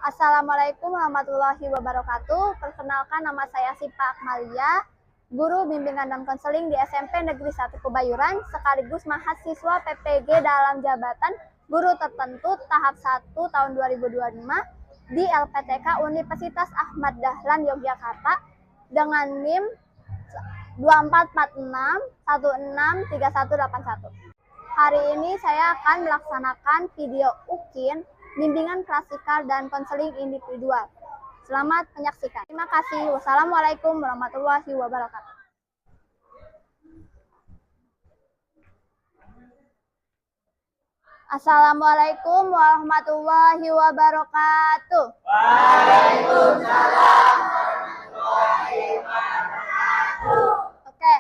Assalamualaikum warahmatullahi wabarakatuh. Perkenalkan, nama saya Sipa Akmalia, guru bimbingan dan konseling di SMP Negeri 1 Kebayuran, sekaligus mahasiswa PPG dalam jabatan guru tertentu tahap 1 tahun 2025 di LPTK Universitas Ahmad Dahlan Yogyakarta dengan NIM 2446163181. Hari ini saya akan melaksanakan video UKIN bimbingan klasikal dan konseling individual. Selamat menyaksikan. Terima kasih. Wassalamualaikum warahmatullahi wabarakatuh. Assalamualaikum warahmatullahi wabarakatuh. Waalaikumsalam warahmatullahi wabarakatuh. Oke,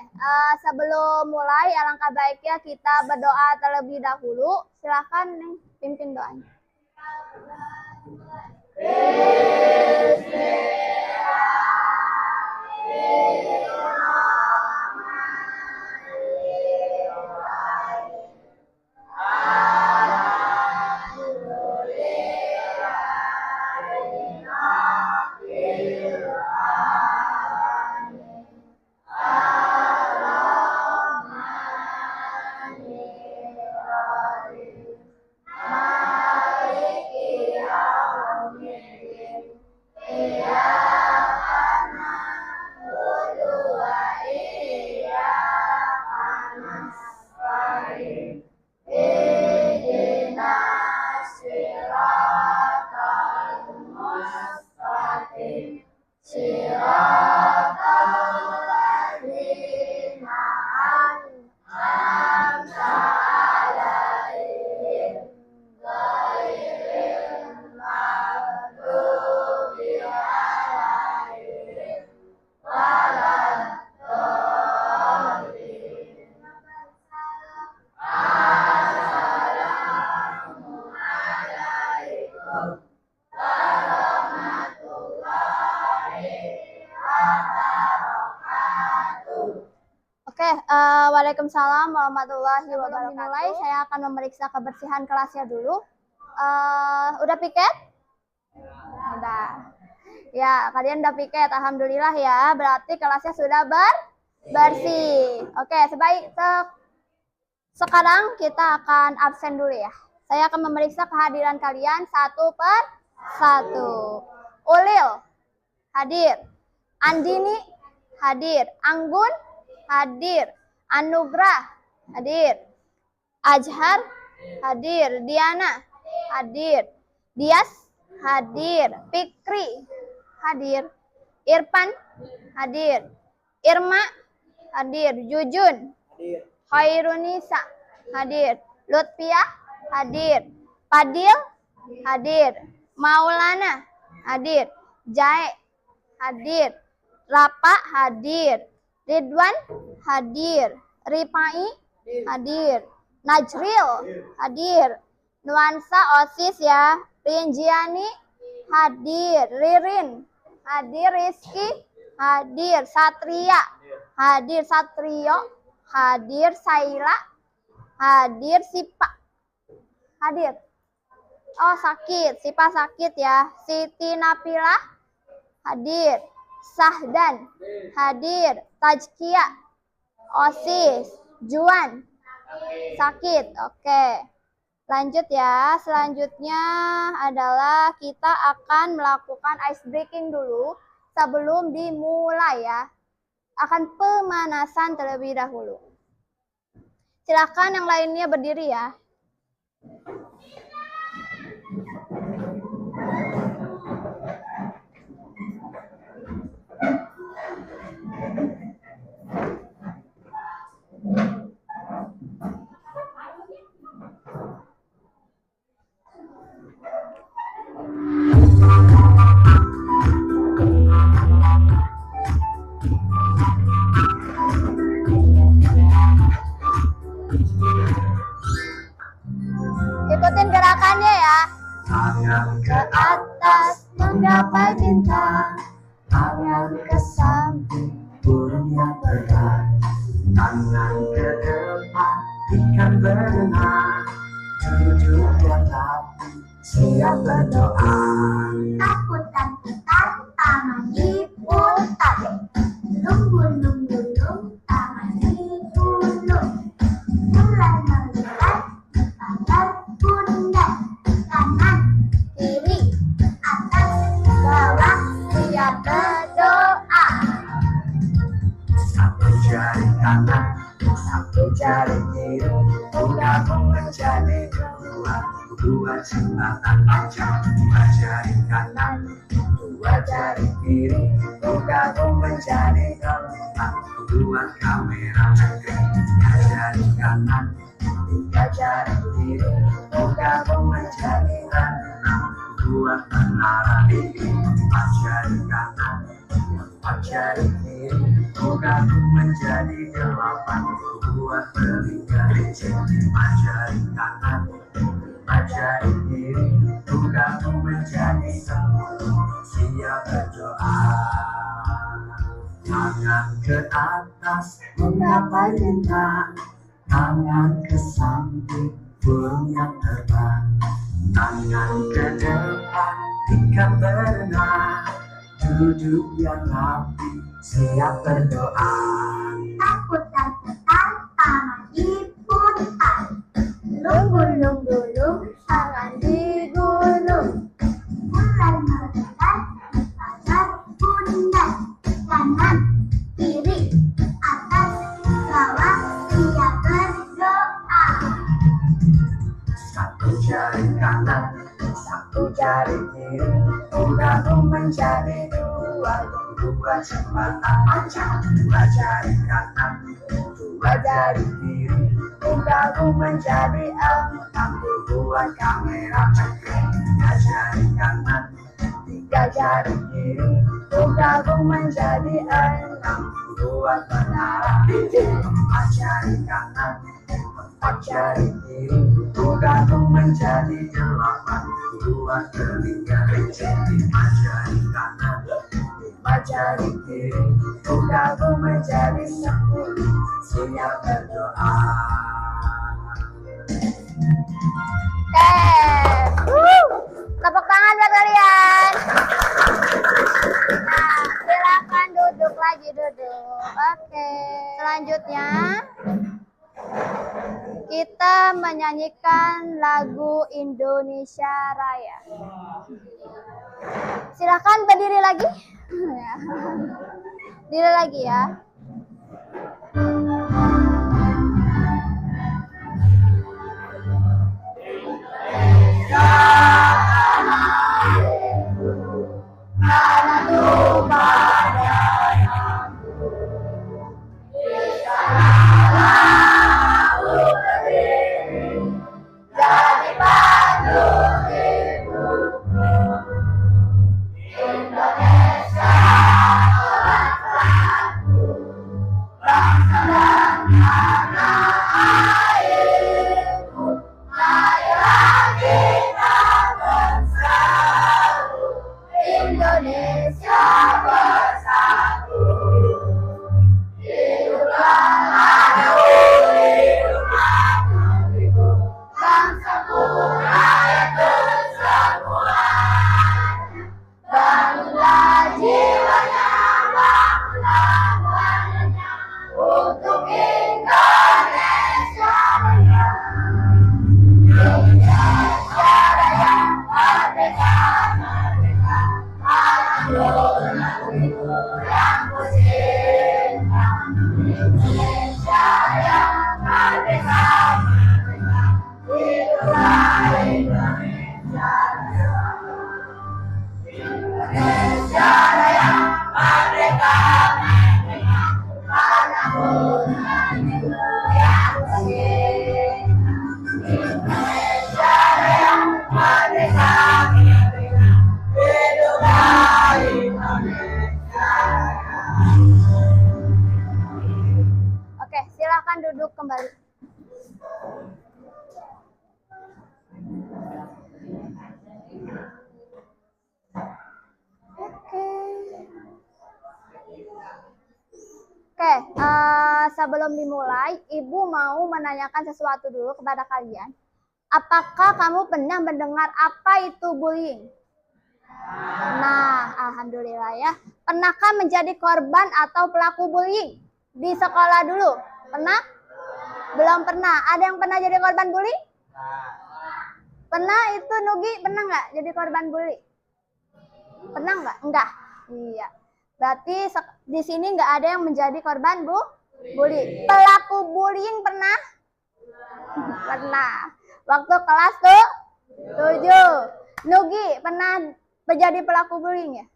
sebelum mulai alangkah baiknya kita berdoa terlebih dahulu. Silakan nih, pimpin doanya. Oke, waalaikumsalam warahmatullahi wabarakatuh. Mulai, saya akan memeriksa kebersihan kelasnya dulu. Udah piket? Udah. Ya, kalian udah piket. Alhamdulillah ya. Berarti kelasnya sudah bersih. Oke, sekarang kita akan absen dulu ya. Saya akan memeriksa kehadiran kalian satu per satu. Ulil hadir. Andini hadir. Anggun hadir. Anugrah hadir. Ajhar hadir. Diana hadir. Dias hadir. Fikri hadir. Irfan hadir. Irma hadir. Jujun hadir. Khairunisa hadir. Lutfiah hadir. Fadil hadir. Maulana hadir. Jae hadir. Rapa hadir. Ridwan hadir. Rifai hadir. Najril hadir. Nuansa OSIS ya. Rinjiani hadir. Ririn hadir. Rizky hadir. Satria hadir. Satrio hadir. Saila hadir. Sipa hadir. Oh, sakit. Sipa sakit ya. Siti Napila hadir. Sahdan hadir. Tajkia OSIS. Juan sakit. Oke, lanjut ya. Selanjutnya adalah kita akan melakukan ice breaking dulu sebelum dimulai ya. Akan pemanasan terlebih dahulu. Silakan yang lainnya berdiri ya. Ikutin gerakannya ya. Tangan ke atas menggapai bintang, tangan ke samping burung yang terbang, tangan ke depan ikan berenang, duduk yang rapi siap berdoa. jembatan panjang, dua jari kanan, dua jari kiri, bergabung menjadi empat. Buat kamera tiga jari kanan, tiga jari kiri, bergabung menjadi enam. Buat menara ini, empat jari kanan, empat jari kiri, bergabung menjadi delapan. Buat berikan lima jari kanan, lima jari kiri, bergabung menjadi 10. Siap berdoa, tangan ke atas menggapai bintang, tangan ke samping burung yang terbang, tangan ke depan ikan berenang, duduk yang rapi siap berdoa. Putar-putar tangan diputar, lung-gulung-gulung tangan digulung, mulai melekat pagar bundar, kanan kiri atas bawah siap berdoa. Satu jari kanan, satu jari kiri, bergabung menjadi dua. Dua jembatan panjang, dua jari kanan, dua jari kiri, bergabung menjadi empat. Buat kamera cekring, tiga jari kanan, tiga jari kiri, bergabung menjadi enam. Buat menara empat jari kanan, empat jari kiri, bergabung menjadi delapan. Buat telinga licin, lima jari kanan, lima jari kiri, bergabung menjadi 10. Siap berdoa. Tepuk tangan buat kalian. Nah, silakan duduk lagi, duduk. Oke. Selanjutnya kita menyanyikan lagu Indonesia Raya. Silakan berdiri lagi. Diri lagi ya. Oke, silakan duduk kembali. Oke, sebelum dimulai, Ibu mau menanyakan sesuatu dulu kepada kalian. Apakah kamu pernah mendengar apa itu bullying? Nah, alhamdulillah ya. Pernahkah menjadi korban atau pelaku bullying? Di sekolah dulu, pernah? Belum pernah. Ada yang pernah jadi korban bullying? Pernah itu Nugi, pernah nggak jadi korban bully? Pernah nggak? Enggak. Iya. Berarti di sini nggak ada yang menjadi korban bully. Pelaku bullying pernah? Pernah. Waktu kelas tuh 7. Nugi pernah menjadi pelaku bullying ya?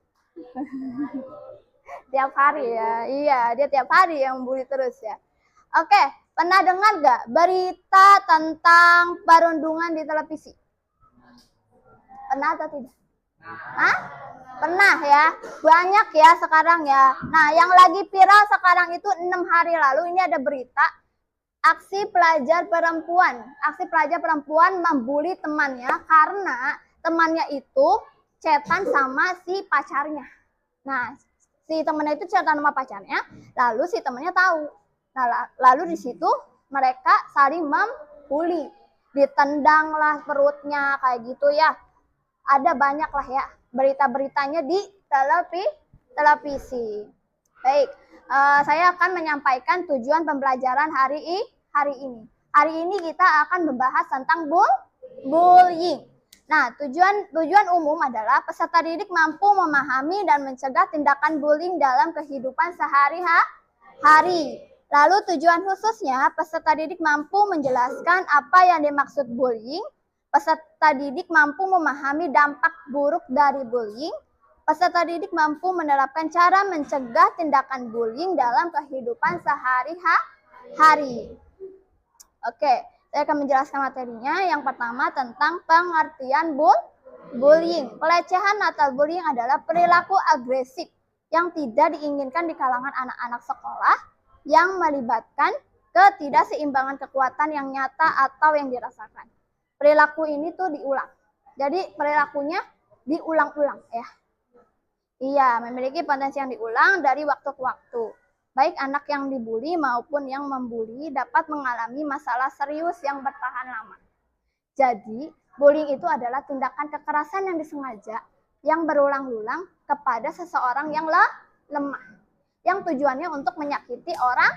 Tiap hari ya. Iya, dia tiap hari yang bully terus ya. Oke, pernah dengar gak berita tentang perundungan di televisi? Pernah atau tidak? Hah? Pernah ya. Banyak ya sekarang ya. Nah, yang lagi viral sekarang itu 6 hari lalu ini ada berita aksi pelajar perempuan membuli temannya karena temannya itu chatan sama si pacarnya. Nah, si temannya itu chatan sama pacarnya, lalu si temannya tahu. Nah, lalu di situ mereka saling membuli, ditendang lah perutnya kayak gitu ya. Ada banyak lah ya berita-beritanya di televisi. Baik, saya akan menyampaikan tujuan pembelajaran hari ini. Hari ini kita akan membahas tentang bullying. Nah, tujuan umum adalah peserta didik mampu memahami dan mencegah tindakan bullying dalam kehidupan sehari-hari. Lalu tujuan khususnya, peserta didik mampu menjelaskan apa yang dimaksud bullying, peserta didik mampu memahami dampak buruk dari bullying, peserta didik mampu menerapkan cara mencegah tindakan bullying dalam kehidupan sehari-hari. Oke, saya akan menjelaskan materinya. Yang pertama tentang pengertian bullying. Pelecehan atau bullying adalah perilaku agresif yang tidak diinginkan di kalangan anak-anak sekolah yang melibatkan ketidakseimbangan kekuatan yang nyata atau yang dirasakan. Perilaku ini tuh diulang. Jadi perilakunya diulang-ulang ya. Iya, memiliki potensi yang diulang dari waktu ke waktu. Baik anak yang dibully maupun yang membuli dapat mengalami masalah serius yang bertahan lama. Jadi, bullying itu adalah tindakan kekerasan yang disengaja yang berulang-ulang kepada seseorang yang lemah. Yang tujuannya untuk menyakiti orang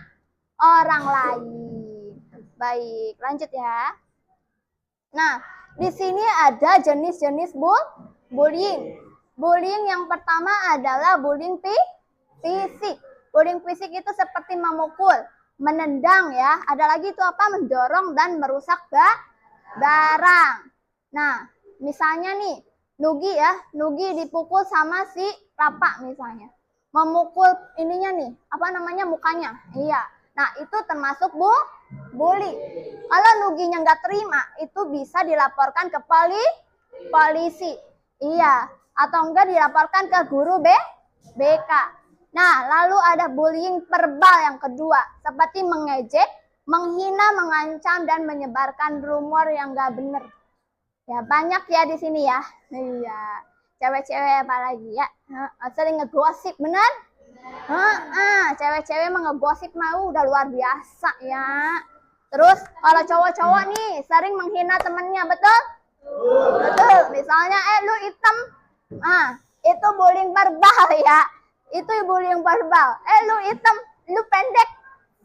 lain. Baik, lanjut ya. Nah, di sini ada jenis-jenis bullying. Bullying yang pertama adalah bullying fisik. Bullying fisik itu seperti memukul, menendang ya. Ada lagi itu apa? Mendorong dan merusak barang. Nah, misalnya nih, Nugi dipukul sama si Rapa misalnya. Memukul ininya nih, mukanya. Iya. Nah, itu termasuk bully. Kalau Nuginya nggak terima, itu bisa dilaporkan ke polisi. Iya. Atau enggak dilaporkan ke guru BK. Nah, lalu ada bullying verbal yang kedua, seperti mengejek, menghina, mengancam, dan menyebarkan rumor yang nggak benar. Ya, banyak ya di sini ya. Iya. Cewek-cewek apalagi ya. Sering ngegosip, benar? Cewek-cewek ngegosip mau udah luar biasa ya. Terus kalau cowok-cowok nih sering menghina temennya, betul? Betul. Misalnya, lu hitam. Itu bullying verbal ya. Itu bullying verbal. Lu hitam, lu pendek.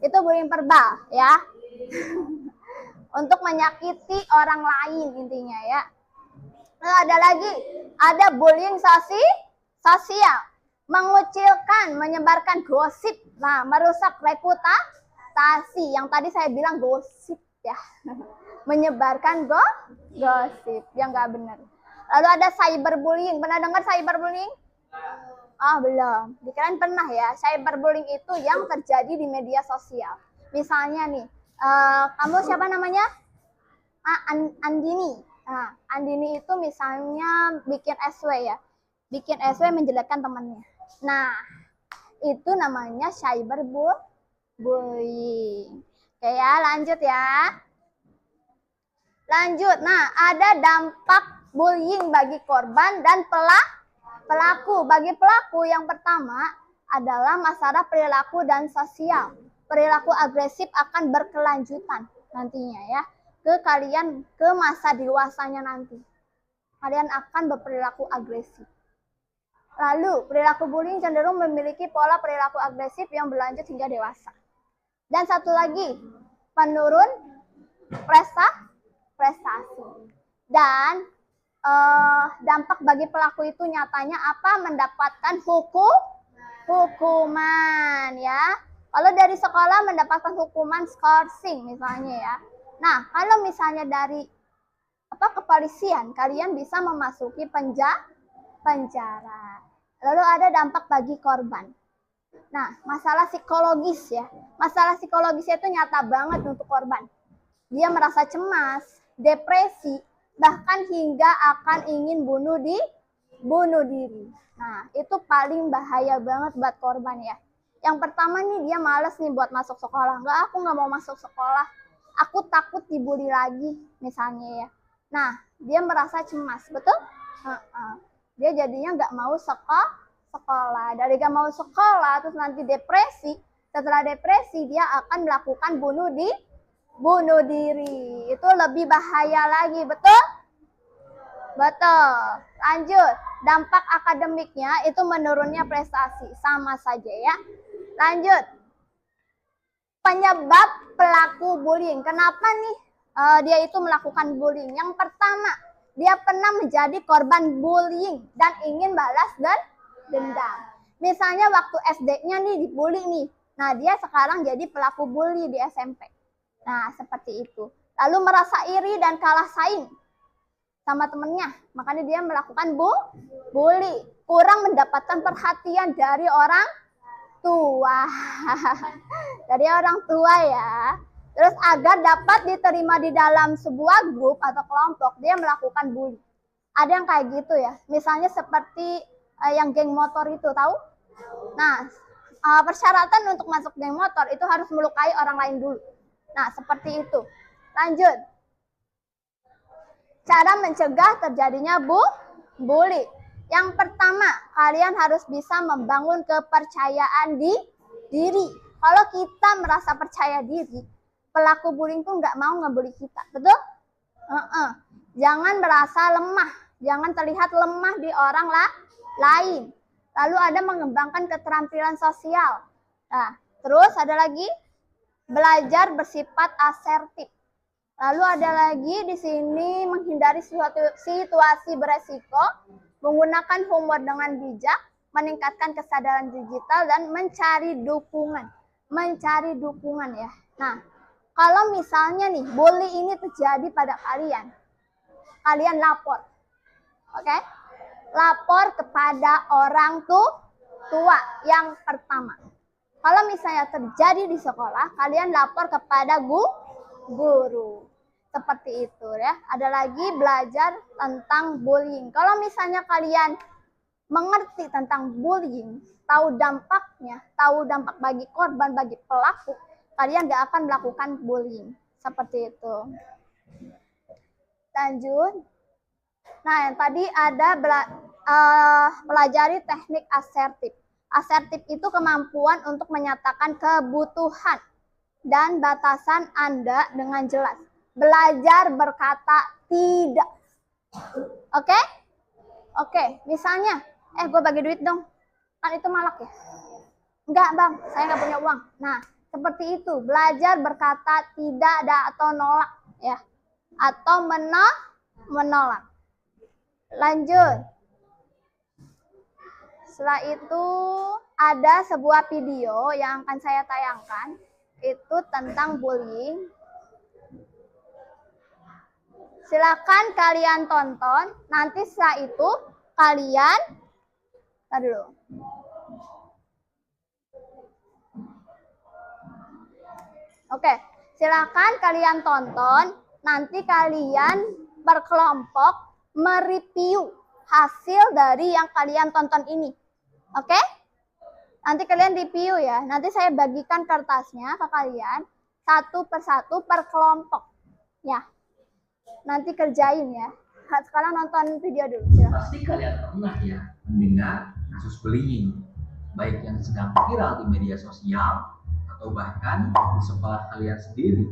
Itu bullying verbal ya. Untuk menyakiti orang lain intinya ya. Lalu ada lagi, ada bullying sosial. Mengucilkan, menyebarkan gosip. Nah, merusak reputasi. Yang tadi saya bilang gosip ya. Menyebarkan gosip yang nggak benar. Lalu ada cyberbullying. Pernah dengar cyberbullying? Belum. Dikirain pernah ya. Cyberbullying itu yang terjadi di media sosial. Misalnya nih, kamu siapa namanya? Andini. Nah, Andini itu misalnya bikin SW ya. Bikin SW menjelekkan temannya. Nah, itu namanya cyberbullying. Oke ya, lanjut ya. Lanjut. Nah, ada dampak bullying bagi korban dan pelaku. Bagi pelaku yang pertama adalah masalah perilaku dan sosial. Perilaku agresif akan berkelanjutan nantinya ya. Ke masa dewasanya nanti. Kalian akan berperilaku agresif. Lalu, perilaku bullying cenderung memiliki pola perilaku agresif yang berlanjut hingga dewasa. Dan satu lagi, penurun prestasi. Dan dampak bagi pelaku itu nyatanya apa? Mendapatkan hukuman ya. Kalau dari sekolah mendapatkan hukuman skorsing misalnya ya. Nah, kalau misalnya dari kepolisian, kalian bisa memasuki penjara. Lalu ada dampak bagi korban. Nah, masalah psikologis ya. Masalah psikologisnya itu nyata banget untuk korban. Dia merasa cemas, depresi, bahkan hingga akan ingin bunuh diri. Nah, itu paling bahaya banget buat korban ya. Yang pertama nih, dia males nih buat masuk sekolah. Aku nggak mau masuk sekolah. Aku takut dibully lagi, misalnya ya. Nah, dia merasa cemas, betul? Dia jadinya nggak mau sekolah. Dari nggak mau sekolah, terus nanti depresi. Setelah depresi, dia akan melakukan bunuh diri. Itu lebih bahaya lagi, betul? Betul. Lanjut. Dampak akademiknya itu menurunnya prestasi. Sama saja ya. Lanjut. Penyebab pelaku bullying. Kenapa nih dia itu melakukan bullying? Yang pertama, dia pernah menjadi korban bullying dan ingin balas dendam. Misalnya waktu SD-nya nih dibully nih. Nah, dia sekarang jadi pelaku bully di SMP. Nah, seperti itu. Lalu merasa iri dan kalah saing sama temennya. Makanya dia melakukan bully. Kurang mendapatkan perhatian dari orang tua. Dari orang tua ya. Terus agar dapat diterima di dalam sebuah grup atau kelompok, dia melakukan bully. Ada yang kayak gitu ya. Misalnya seperti yang geng motor itu, tahu? Nah, persyaratan untuk masuk geng motor itu harus melukai orang lain dulu. Nah, seperti itu. Lanjut. Cara mencegah terjadinya bully. Yang pertama, kalian harus bisa membangun kepercayaan diri. Kalau kita merasa percaya diri, pelaku bullying tuh nggak mau ngebully kita, betul? Jangan merasa lemah, jangan terlihat lemah di orang lain. Lalu ada mengembangkan keterampilan sosial. Nah, terus ada lagi belajar bersifat asertif. Lalu ada lagi di sini menghindari suatu situasi beresiko, menggunakan humor dengan bijak, meningkatkan kesadaran digital dan mencari dukungan. Mencari dukungan ya. Nah, kalau misalnya nih bully ini terjadi pada kalian lapor. Oke? Lapor kepada orang tua yang pertama. Kalau misalnya terjadi di sekolah, kalian lapor kepada guru. Seperti itu ya. Ada lagi belajar tentang bullying. Kalau misalnya kalian mengerti tentang bullying, tahu dampaknya, tahu dampak bagi korban, bagi pelaku, kalian gak akan melakukan bullying. Seperti itu. Lanjut. Nah, yang tadi ada pelajari teknik asertif. Asertif itu kemampuan untuk menyatakan kebutuhan dan batasan Anda dengan jelas. Belajar berkata tidak. Oke? Oke, misalnya, gue bagi duit dong. Kan itu malak ya? Enggak bang, saya nggak punya uang. Nah, seperti itu. Belajar berkata tidak atau nolak. Ya. Atau menolak. Lanjut. Setelah itu ada sebuah video yang akan saya tayangkan. Itu tentang bullying. Silakan kalian tonton. Nanti setelah itu kalian dulu. Oke, silakan kalian tonton. Nanti kalian berkelompok mereview hasil dari yang kalian tonton ini. Oke? Nanti kalian review ya. Nanti saya bagikan kertasnya ke kalian satu persatu per kelompok. Ya. Nanti kerjain ya. Sekarang nonton video dulu. Pasti kalian pernah ya mendengar kasus bullying, baik yang sedang viral di media sosial atau bahkan di sekolah kalian sendiri.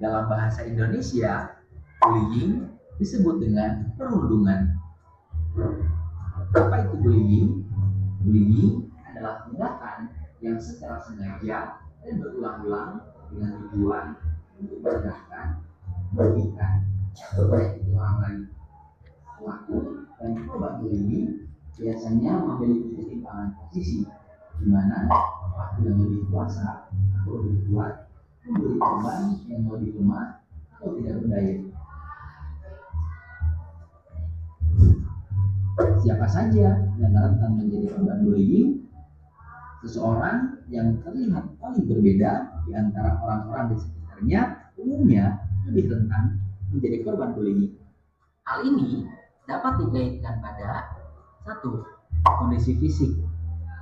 Dalam bahasa Indonesia, bullying disebut dengan perundungan. Apa itu bullying? Bullying adalah tindakan yang secara sengaja dan berulang-ulang dengan tujuan untuk merendahkan, merugikan, atau menyakiti orang lain. Pelaku dan korban bullying biasanya memiliki ketimpangan posisi, di mana pelaku yang lebih kuasa atau lebih kuat memberi korban yang lebih lemah atau tidak berdaya. Siapa saja yang rentan menjadi korban bullying? Seseorang yang terlihat paling berbeda di antara orang-orang di sekitarnya umumnya lebih rentan menjadi korban bullying. Hal ini dapat dikaitkan pada satu, kondisi fisik.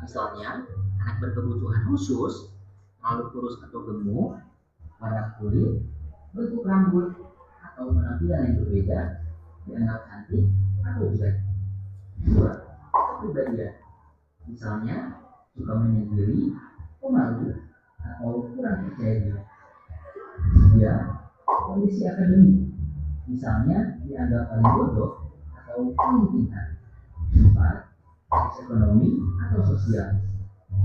Misalnya, anak berkebutuhan khusus, terlalu kurus atau gemuk, warna kulit, bentuk rambut, atau penampilan yang berbeda, dianggap cantik atau jelek. Dua, kepribadian. Misalnya, suka menyendiri, pemalu, atau kurang percaya diri. Tiga, kondisi akademik. Misalnya, dianggap paling bodoh atau paling pintar. Empat, status ekonomi atau sosial.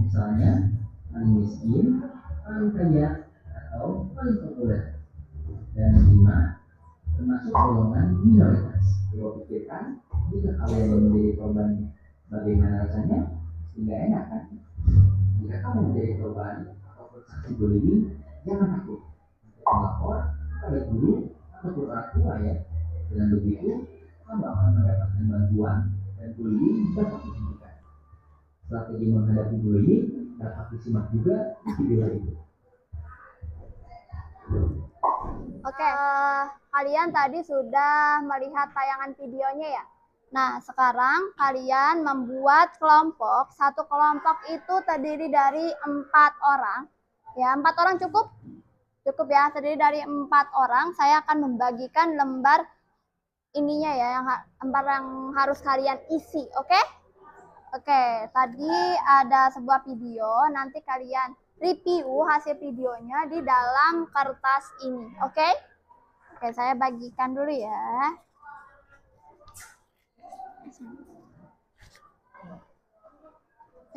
Misalnya, paling miskin, paling kaya, atau paling populer. Dan lima, termasuk golongan minoritas. Coba pikirkan, jika kalian yang menjadi korbannya, bagaimana rasanya? Tidak enak kan? Jika kamu menjadi korban atau saksi bullying, jangan takut untuk melapor pada guru ataupun orang tua ya. Dengan begitu, kamu akan mendapatkan bantuan dan bullying dapat dihentikan. Strategi menghadapi bullying dapat disimak juga di video itu. Oke, kalian tadi sudah melihat tayangan videonya ya. Nah, sekarang kalian membuat kelompok. Satu kelompok itu terdiri dari 4 orang. Ya, 4 orang cukup? Cukup ya, terdiri dari 4 orang. Saya akan membagikan lembar ininya ya, lembar yang harus kalian isi, oke? Oke, tadi ada sebuah video, nanti kalian review hasil videonya di dalam kertas ini, oke? Oke, saya bagikan dulu ya.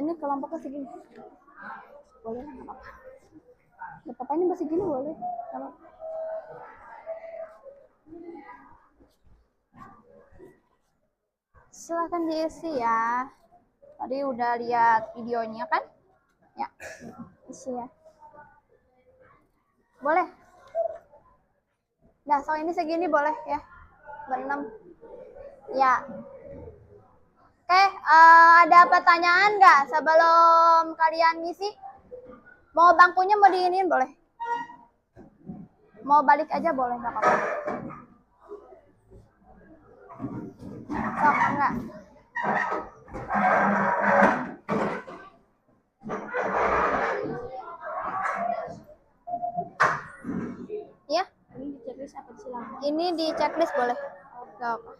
Ini kelompoknya segini. Boleh lah, nggak apa-apa. Nggak apa-apa, ini masih gini boleh. Nggak apa-apa. Silahkan diisi ya. Tadi udah lihat videonya kan? Ya, isi ya. Boleh. Nah, so ini segini boleh ya. Berenam. Ya. Oke, ada pertanyaan nggak sebelum kalian ngisi? Mau bangkunya mau diinin boleh? Mau balik aja boleh, nggak apa-apa. Sok, enggak? Ya? Ini di checklist apa silakan? Ini di checklist boleh. Gak apa.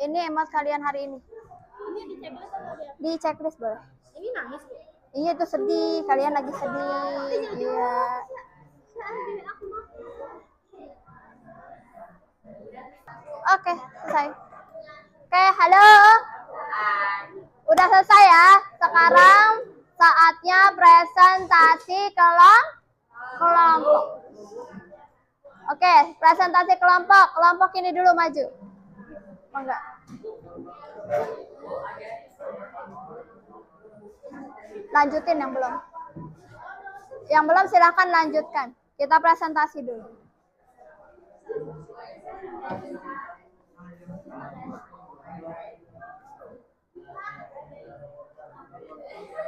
Ini emot kalian hari ini. Ini di checklist atau di apa? Di checklist boleh. Ini nangis Bu? Iya itu sedih, kalian lagi sedih. Iya. Oke, selesai. Oke, halo. Udah selesai ya. Sekarang saatnya presentasi kelompok. Oke, presentasi kelompok. Kelompok ini dulu maju. Oh, enggak. Lanjutin yang belum. Yang belum silahkan lanjutkan. Kita presentasi dulu.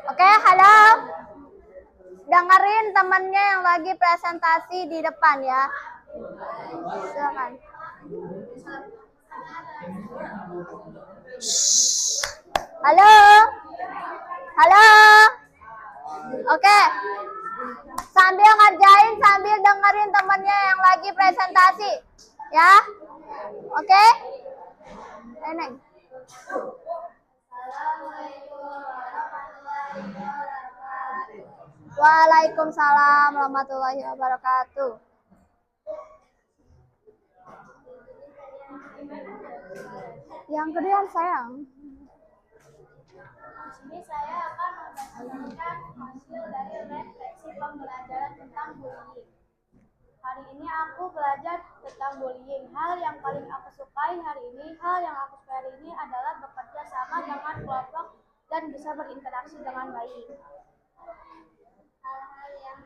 Oke, halo. Dengerin temennya yang lagi presentasi di depan ya. Silakan. Halo. Halo. Oke. Sambil ngerjain, sambil dengerin temennya yang lagi presentasi. Ya. Oke. Neneng. Waalaikumsalam warahmatullahi wabarakatuh. Yang gedean sayang. Di sini saya akan membacakan hasil dari refleksi pembelajaran tentang bullying. Hari ini aku belajar tentang bullying. Hal yang paling aku sukai hari ini adalah bekerja sama dengan kelompok dan bisa berinteraksi dengan baik. Hal-hal yang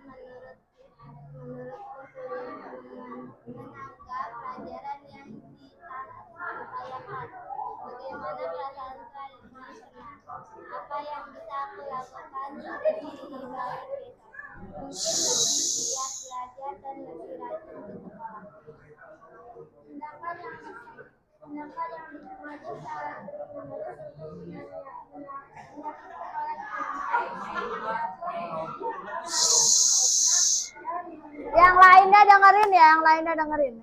giat belajar dan lebih rajin ke sekolah. Tindakan yang disengaja secara terus-menerus untuk menyakiti orang lain. Yang lainnya dengerin ya, yang lainnya dengerin.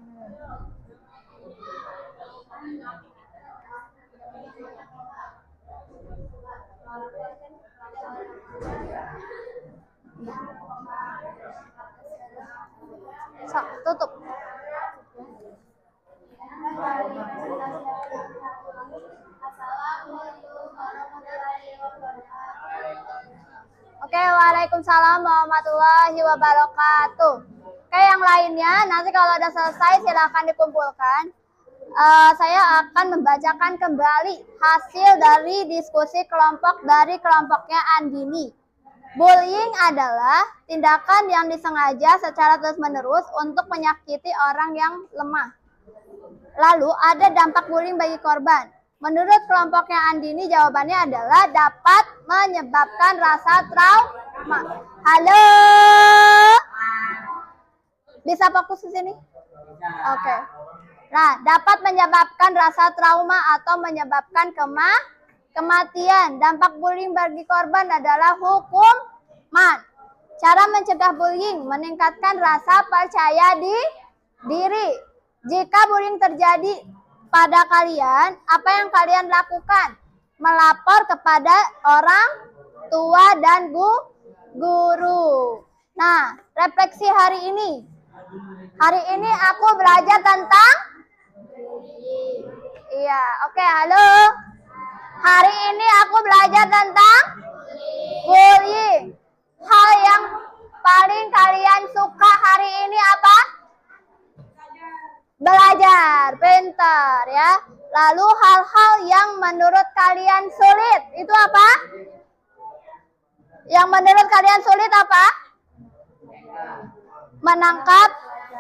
So, tutup. Oke, waalaikumsalam warahmatullahi wabarakatuh. Oke, yang lainnya nanti kalau udah selesai silahkan dikumpulkan. Saya akan membacakan kembali hasil dari diskusi kelompok dari kelompoknya Andini. Bullying adalah tindakan yang disengaja secara terus-menerus untuk menyakiti orang yang lemah. Lalu ada dampak bullying bagi korban. Menurut kelompoknya Andini jawabannya adalah dapat menyebabkan rasa trauma. Halo? Bisa fokus di sini? Oke. Nah, dapat menyebabkan rasa trauma atau menyebabkan kematian. Dampak bullying bagi korban adalah hukuman. Cara mencegah bullying, meningkatkan rasa percaya diri. Jika bullying terjadi pada kalian, apa yang kalian lakukan? Melapor kepada orang tua dan guru. Nah, refleksi hari ini. Hari ini aku belajar tentang Iya, oke, halo. Hari ini aku belajar tentang bullying. Hal yang paling kalian suka hari ini apa? Belajar, pintar ya. Lalu hal-hal yang menurut kalian sulit, itu apa? Yang menurut kalian sulit apa? Menangkap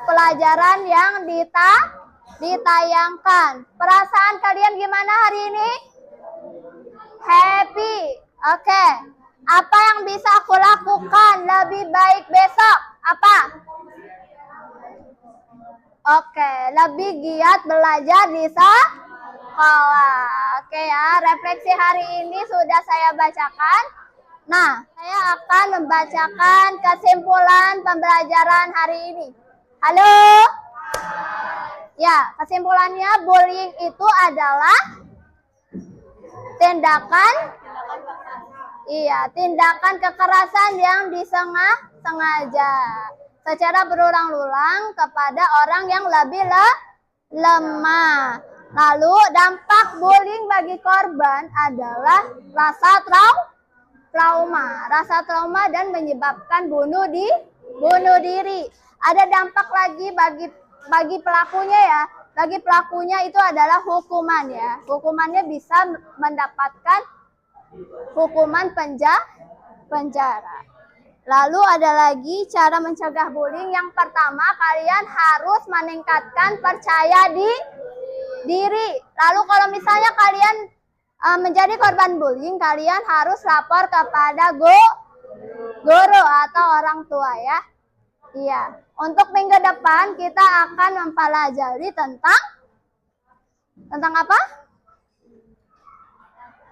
pelajaran yang ditayangkan. Perasaan kalian gimana hari ini? Happy. Oke. Apa yang bisa aku lakukan lebih baik besok? Apa? Oke, lebih giat belajar di sekolah. Oke ya, refleksi hari ini sudah saya bacakan. Nah, saya akan membacakan kesimpulan pembelajaran hari ini. Halo? Ya, kesimpulannya bullying itu adalah tindakan kekerasan yang disengaja secara berulang-ulang kepada orang yang lebih lemah. Lalu dampak bullying bagi korban adalah rasa trauma dan menyebabkan bunuh diri. Ada dampak lagi bagi pelakunya ya. Bagi pelakunya itu adalah hukuman ya. Hukumannya bisa mendapatkan hukuman penjara. Lalu ada lagi cara mencegah bullying. Yang pertama, kalian harus meningkatkan percaya diri. Lalu kalau misalnya kalian menjadi korban bullying, kalian harus lapor kepada guru atau orang tua ya. Iya. Untuk minggu depan kita akan mempelajari tentang apa?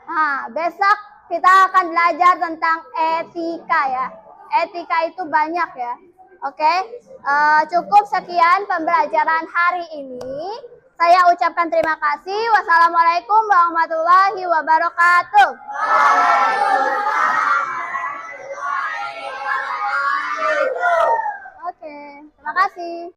Nah, besok kita akan belajar tentang etika ya. Etika itu banyak ya. Oke, cukup sekian pembelajaran hari ini. Saya ucapkan terima kasih. Wassalamualaikum warahmatullahi wabarakatuh. Oke, terima kasih.